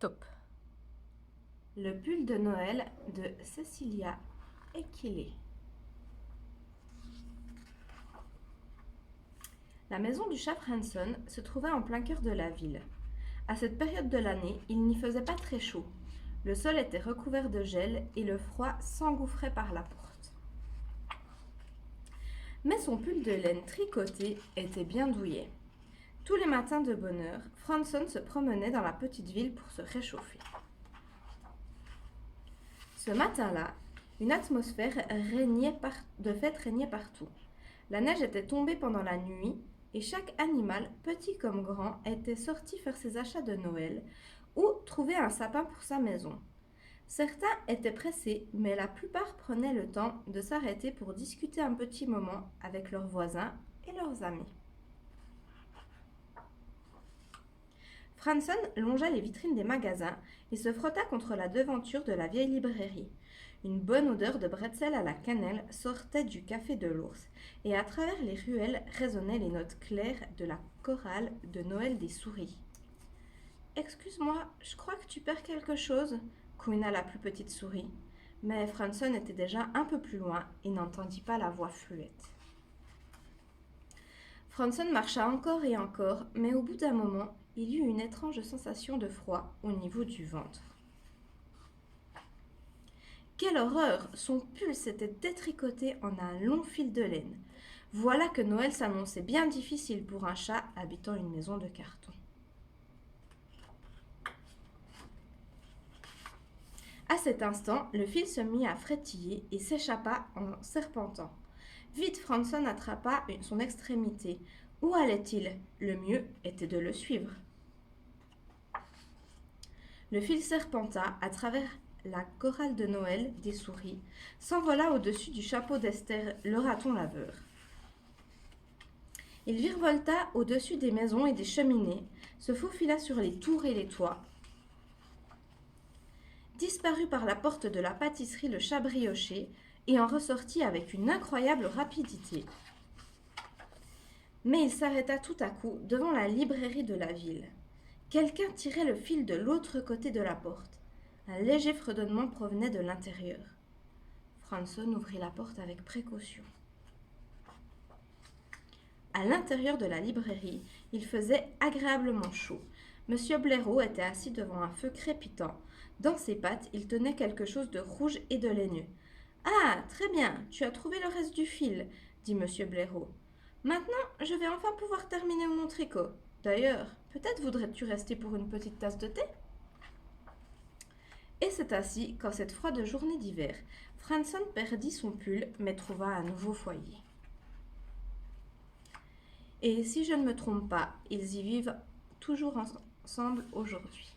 Stop. Le pull de Noël de Cecilia Ekile. La maison du chat Franson se trouvait en plein cœur de la ville. À cette période de l'année, il n'y faisait pas très chaud. Le sol était recouvert de gel et le froid s'engouffrait par la porte. Mais son pull de laine tricoté était bien douillet. Tous les matins de bonne heure, Franson se promenait dans la petite ville pour se réchauffer. Ce matin-là, une atmosphère de fête régnait partout. La neige était tombée pendant la nuit et chaque animal, petit comme grand, était sorti faire ses achats de Noël ou trouver un sapin pour sa maison. Certains étaient pressés, mais la plupart prenaient le temps de s'arrêter pour discuter un petit moment avec leurs voisins et leurs amis. Franson longea les vitrines des magasins et se frotta contre la devanture de la vieille librairie. Une bonne odeur de bretzel à la cannelle sortait du café de l'ours, et à travers les ruelles résonnaient les notes claires de la chorale de Noël des souris. « Excuse-moi, je crois que tu perds quelque chose » couina la plus petite souris. Mais Franson était déjà un peu plus loin et n'entendit pas la voix fluette. Franson marcha encore et encore, mais au bout d'un moment, il eut une étrange sensation de froid au niveau du ventre. Quelle horreur! Son pull s'était détricoté en un long fil de laine. Voilà que Noël s'annonçait bien difficile pour un chat habitant une maison de carton. À cet instant, le fil se mit à frétiller et s'échappa en serpentant. Vite, Franson attrapa son extrémité. Où allait-il? Le mieux était de le suivre. Le fil serpenta à travers la chorale de Noël des souris, s'envola au-dessus du chapeau d'Esther, le raton laveur. Il virevolta au-dessus des maisons et des cheminées, se faufila sur les tours et les toits. Disparut par la porte de la pâtisserie le chat brioché et en ressortit avec une incroyable rapidité. Mais il s'arrêta tout à coup devant la librairie de la ville. Quelqu'un tirait le fil de l'autre côté de la porte. Un léger fredonnement provenait de l'intérieur. Franson ouvrit la porte avec précaution. À l'intérieur de la librairie, il faisait agréablement chaud. Monsieur Blaireau était assis devant un feu crépitant. Dans ses pattes, il tenait quelque chose de rouge et de laineux. « Ah, très bien, tu as trouvé le reste du fil, » dit Monsieur Blaireau. « Maintenant, je vais enfin pouvoir terminer mon tricot. D'ailleurs, peut-être voudrais-tu rester pour une petite tasse de thé ?» Et c'est ainsi qu'en cette froide journée d'hiver, Franson perdit son pull, mais trouva un nouveau foyer. Et si je ne me trompe pas, ils y vivent toujours ensemble aujourd'hui.